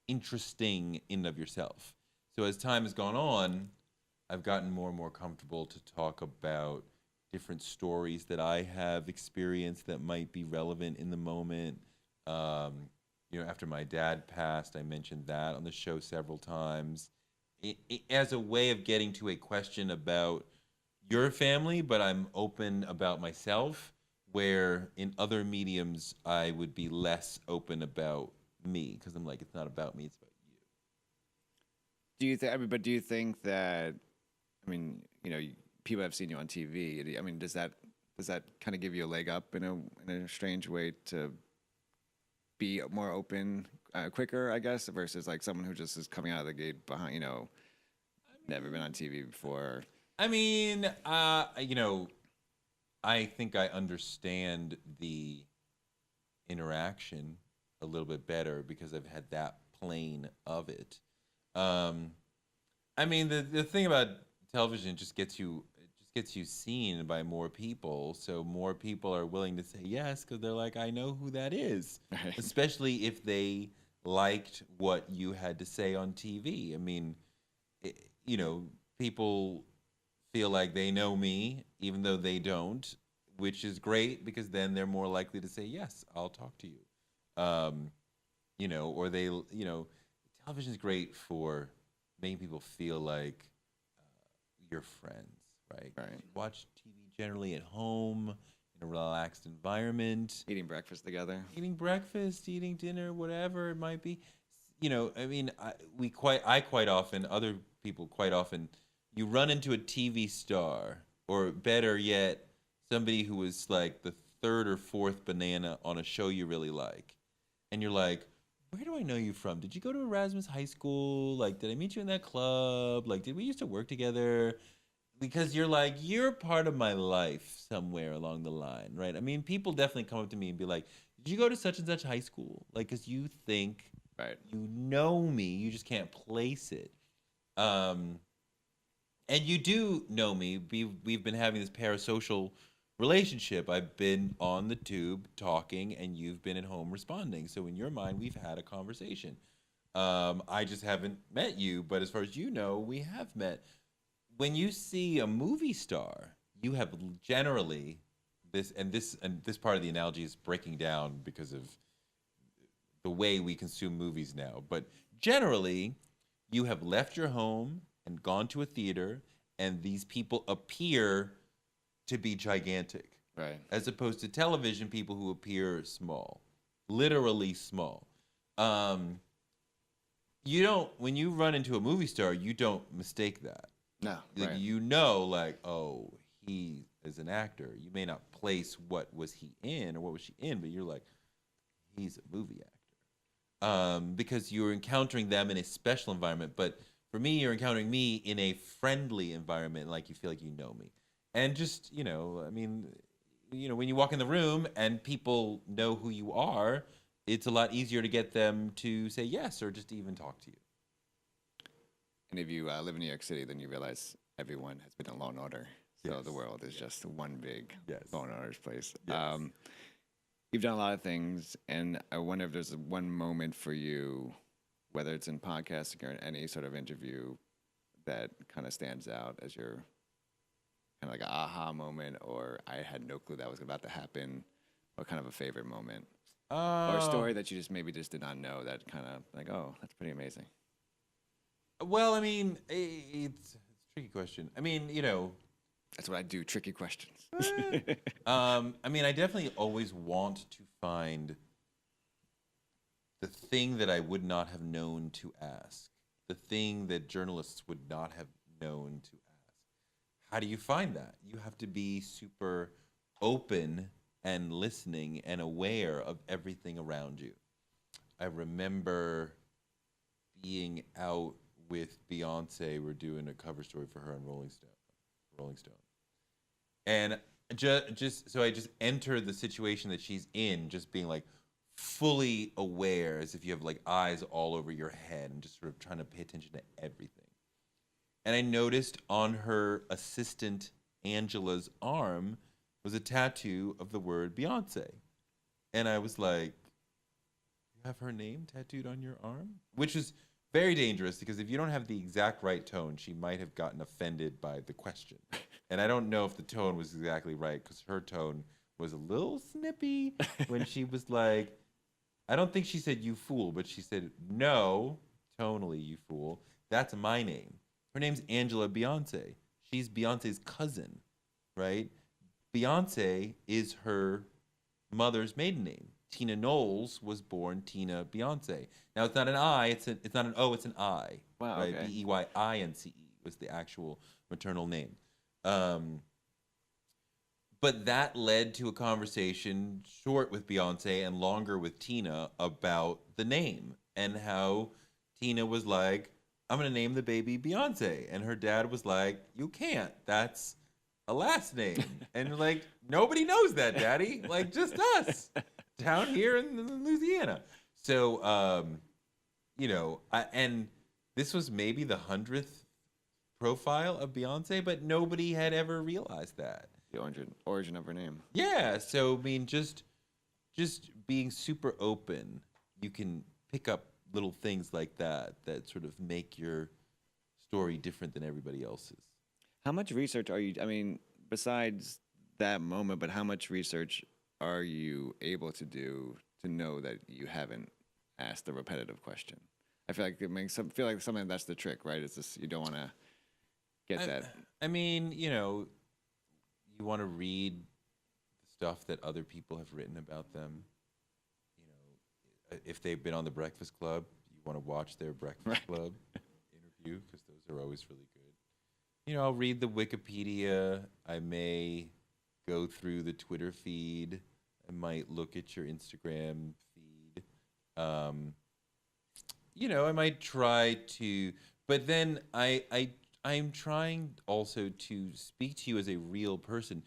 interesting in and of yourself. So as time has gone on, I've gotten more and more comfortable to talk about different stories that I have experienced that might be relevant in the moment. After my dad passed, I mentioned that on the show several times as a way of getting to a question about your family, but I'm open about myself, where in other mediums, I would be less open about me because I'm like, it's not about me, it's about you. Do you think? I mean, but do you think that? I mean, people have seen you on TV. I mean, does that kind of give you a leg up in a strange way to be more open quicker, I guess, versus like someone who just is coming out of the gate behind, never been on TV before. I mean, I think I understand the interaction a little bit better because I've had that plane of it. Um, I mean, the thing about television just gets you seen by more people, so more people are willing to say yes because they're like, I know who that is, Right. especially if they liked what you had to say on TV. I mean, it, people feel like they know me even though they don't, which is great because then they're more likely to say yes, I'll talk to you. Or television is great for making people feel like your friends, right? 'Cause Right. you watch TV generally at home in a relaxed environment, Eating breakfast together. eating breakfast, eating dinner, whatever it might be. I mean, I quite often, other people quite often, you run into a TV star, or better yet, somebody who was like the third or fourth banana on a show you really like, and you're like, where do I know you from? Did you go to Erasmus High School? Like, did I meet you in that club? Like, did we used to work together? Because you're like, you're part of my life somewhere along the line, right? I mean, people definitely come up to me and be like, did you go to such and such high school? Like, because you think Right. you know me, you just can't place it. Um, and you do know me. We've been having this parasocial relationship. I've been on the tube talking, and you've been at home responding. So in your mind, we've had a conversation. I just haven't met you, but as far as you know, we have met. When you see a movie star, you have generally this part of the analogy is breaking down because of the way we consume movies now. But generally, you have left your home and gone to a theater, and these people appear to be gigantic, Right. as opposed to television people who appear small, literally small. Um, you don't when you run into a movie star, you don't mistake that. No. Like, Right. like, oh, he is an actor. You may not place what was he in or what was she in, but you're like, he's a movie actor. Because you're encountering them in a special environment. But for me, you're encountering me in a friendly environment, like you feel like you know me. And just, I mean, when you walk in the room and people know who you are, it's a lot easier to get them to say yes or just to even talk to you. And if you live in New York City, then you realize everyone has been in Law and Order. So Yes. the world is just one big Yes. Law and Order's place. Yes. You've done a lot of things, and I wonder if there's one moment for you, whether it's in podcasting or in any sort of interview, that kind of stands out as your kind of like an aha moment, or I had no clue that was about to happen, or kind of a favorite moment. or a Uh, story that you just maybe just did not know that kind of like, oh, that's pretty amazing. well, I mean, it's a tricky question. I mean, That's what I do. Tricky questions. eh, I mean, I definitely always want to find the thing that I would not have known to ask, the thing that journalists would not have known to ask. How do you find that? You have to be super open and listening and aware of everything around you. I remember being out with Beyonce. We're doing a cover story for her on Rolling Stone. Rolling Stone. And just so I just enter the situation that she's in, just being like fully aware, as if you have like eyes all over your head, and just sort of trying to pay attention to everything. And I noticed on her assistant Angela's arm was a tattoo of the word Beyonce, and I was like, "You have her name tattooed on your arm," which is very dangerous because if you don't have the exact right tone, she might have gotten offended by the question. And I don't know if the tone was exactly right because her tone was a little snippy when she was like, I don't think she said you fool, but she said, no, tonally, you fool. That's my name. Her name's Angela Beyonce. She's Beyonce's cousin, right? Beyonce is her mother's maiden name. Tina Knowles was born Tina Beyonce. Now it's not an I, it's not an O, it's an I. Wow. Right? Okay. Beyince was the actual maternal name. Um, but that led to a conversation short with Beyonce and longer with Tina about the name and how Tina was like, I'm going to name the baby Beyonce. And her dad was like, you can't. That's a last name. And like, nobody knows that, Daddy. Like, just us down here in Louisiana. So, and this was maybe the 100th profile of Beyonce, but nobody had ever realized that. The origin of her name. Yeah, so I mean, just being super open, you can pick up little things like that that sort of make your story different than everybody else's. How much research are you? I mean, besides that moment, but how much research are you able to do to know that you haven't asked the repetitive question? I feel like it makes feel like something that's the trick, right? It's just you don't want to get I, that. I mean, you want to read stuff that other people have written about them. If they've been on the Breakfast Club, you want to watch their Breakfast Right. Club interview because those are always really good. I'll read the Wikipedia. I may go through the Twitter feed. I might look at your Instagram feed. I might try to, but then I'm trying also to speak to you as a real person.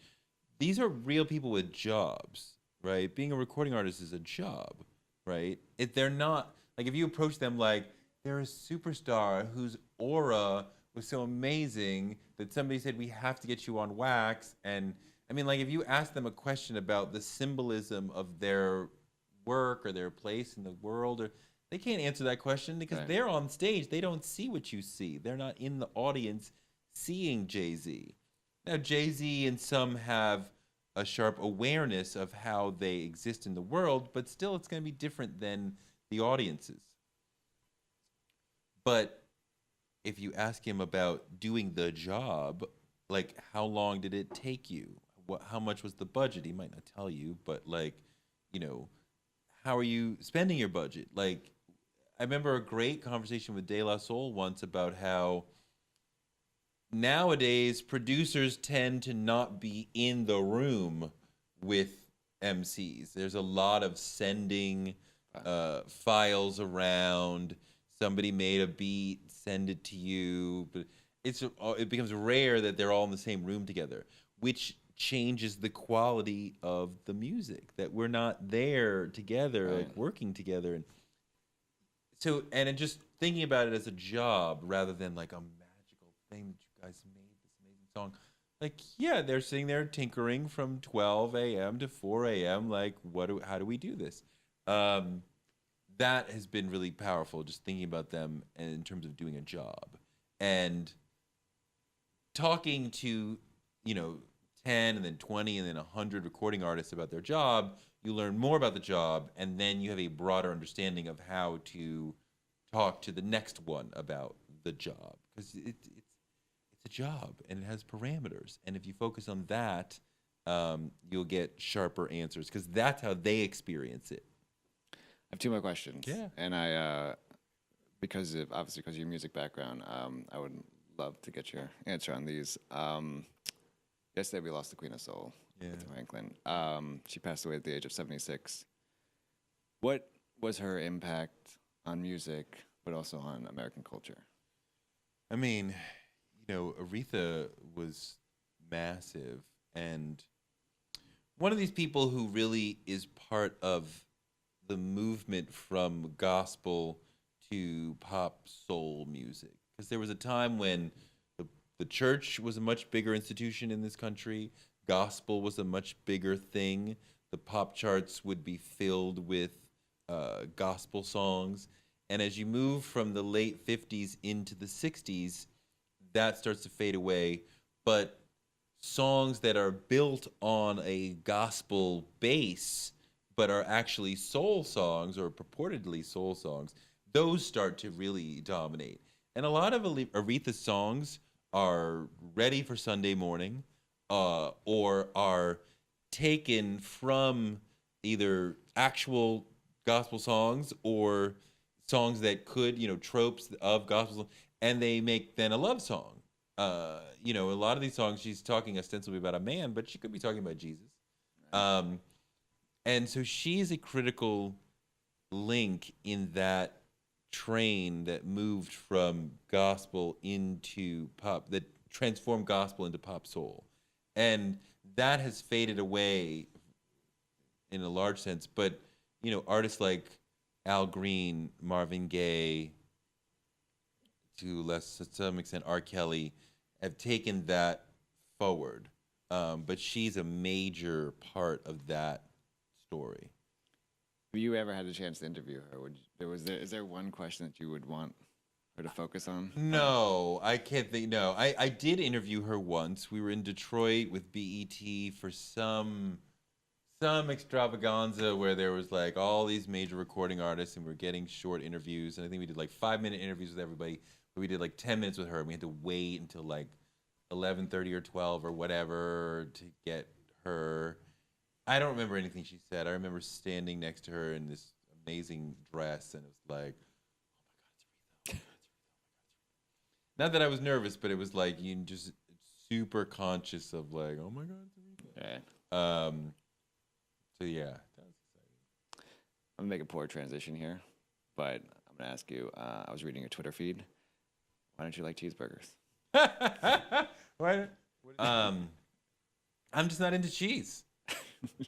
These are real people with jobs, right? Being a recording artist is a job, right? If they're not like if you approach them like they're a superstar whose aura was so amazing that somebody said we have to get you on wax, and I mean like if you ask them a question about the symbolism of their work or their place in the world, or they can't answer that question because Right. they're on stage. They don't see what you see. They're not in the audience seeing Jay-Z. Now Jay-Z and some have a sharp awareness of how they exist in the world, but still it's going to be different than the audiences. But if you ask him about doing the job, like how long did it take you? How much was the budget? He might not tell you, but like, you know, how are you spending your budget? Like, I remember a great conversation with De La Soul once about how nowadays producers tend to not be in the room with MCs. There's a lot of sending files around. Somebody made a beat, send it to you, but it becomes rare that they're all in the same room together, which changes the quality of the music. That we're not there together, Right. like working together, and so just thinking about it as a job rather than like a magical thing that you guys made this amazing song. Like, yeah, they're sitting there tinkering from 12 a.m. to 4 a.m. Like, how do we do this? That has been really powerful, just thinking about them in terms of doing a job. And talking to, 10 and then 20 and then 100 recording artists about their job, you learn more about the job, and then you have a broader understanding of how to talk to the next one about the job, because it's a job and it has parameters, and if you focus on that, you'll get sharper answers because that's how they experience it. I have two more questions. Yeah. And obviously because of your music background, I would love to get your answer on these. Yesterday we lost the Queen of Soul, Aretha Franklin. She passed away at the age of 76. What was her impact on music, but also on American culture? I mean, Aretha was massive, and one of these people who really is part of the movement from gospel to pop soul music. Because there was a time when the church was a much bigger institution in this country, gospel was a much bigger thing. The pop charts would be filled with gospel songs. And as you move from the late 50s into the 60s, that starts to fade away. But songs that are built on a gospel base, but are actually soul songs or purportedly soul songs, those start to really dominate. And a lot of Aretha's songs are ready for Sunday morning, or are taken from either actual gospel songs or songs that could, tropes of gospel, and they make then a love song. A lot of these songs, she's talking ostensibly about a man, but she could be talking about Jesus. And so she's a critical link in that train that moved from gospel into pop, that transformed gospel into pop soul. And that has faded away in a large sense. But, artists like Al Green, Marvin Gaye, to some extent R. Kelly, have taken that forward. But she's a major part of that story. Have you ever had a chance to interview her? Is there one question that you would want her to focus on? No, I can't think. No, I did interview her once. We were in Detroit with BET for some extravaganza where there was like all these major recording artists, and we were getting short interviews. And I think we did like 5-minute interviews with everybody, but we did like 10 minutes with her, and we had to wait until like 11:30 or 12 or whatever to get her. I don't remember anything she said. I remember standing next to her in this amazing dress, and it was like, oh my God, it's Aretha. Oh my God, it's Aretha. Not that I was nervous, but it was like you just super conscious of like, oh my God, it's Aretha. Yeah. So yeah, that was exciting. I'm gonna make a poor transition here, but I'm gonna ask you. I was reading your Twitter feed. Why don't you like cheeseburgers? Why? I'm just not into cheese.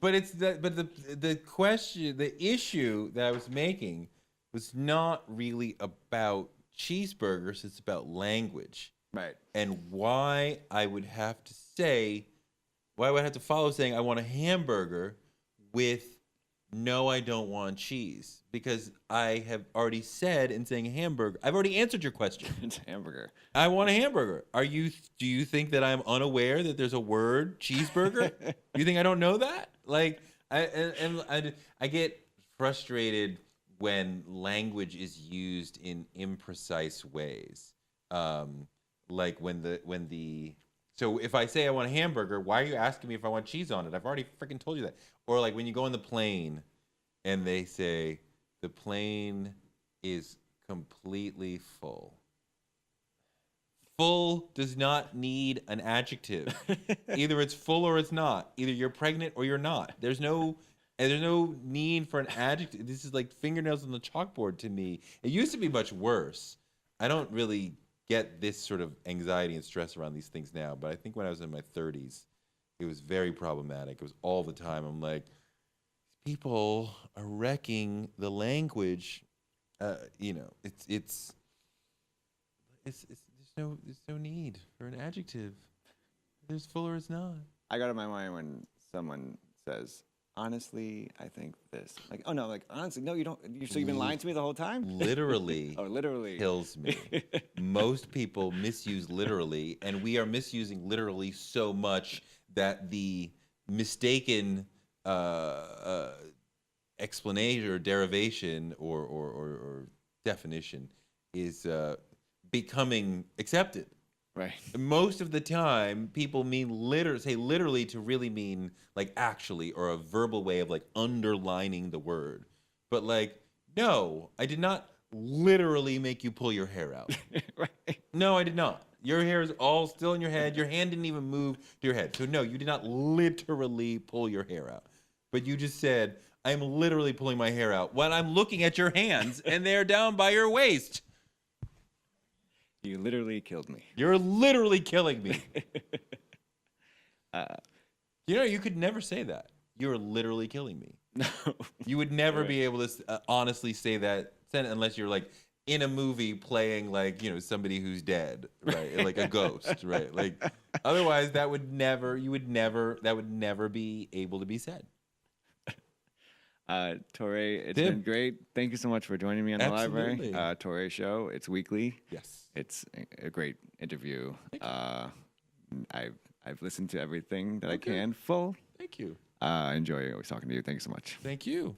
But the question, the issue that I was making was not really about cheeseburgers. It's about language, Right. and why I would have to follow saying I want a hamburger with no, I don't want cheese, because I have already said in saying hamburger, I've already answered your question. It's a hamburger. I want a hamburger. Do you think that I'm unaware that there's a word cheeseburger? Do you think I don't know that? Like, I get frustrated when language is used in imprecise ways. Like so if I say I want a hamburger, why are you asking me if I want cheese on it? I've already freaking told you that. Or like when you go on the plane and they say the plane is completely full. Full does not need an adjective. Either it's full or it's not. Either you're pregnant or you're not. There's no need for an adjective. This is like fingernails on the chalkboard to me. It used to be much worse. I don't really get this sort of anxiety and stress around these things now, but I think when I was in my 30s, it was very problematic. It was all the time. I'm like, people are wrecking the language. It's there's no need for an adjective. There's full or it's not. I got in my mind when someone says, honestly, I think this. Like, oh no, like honestly, no, you don't. So you've been lying to me the whole time? Literally. Oh, literally. Kills me. Most people misuse literally, and we are misusing literally so much that the mistaken explanation or derivation or definition is becoming accepted. Right. Most of the time, people mean say literally to really mean like actually or a verbal way of like underlining the word. But like, no, I did not literally make you pull your hair out. Right. No, I did not. Your hair is all still in your head. Your hand didn't even move to your head. So no, you did not literally pull your hair out. But you just said, I'm literally pulling my hair out when I'm looking at your hands and they're down by your waist. You literally killed me. You're literally killing me. You could never say that. You're literally killing me. No. You would never Right. be able to honestly say that sentence unless you're like in a movie playing like, somebody who's dead, right? Like a ghost, right? Like otherwise that would never be able to be said. Touré, it's Tim. been great. Thank you so much for joining me on the library. Absolutely. Touré Show. It's weekly. Yes. It's a great interview. Thank you. I've listened to everything that I Okay. can full. Thank you. I enjoy always talking to you. Thank you so much. Thank you.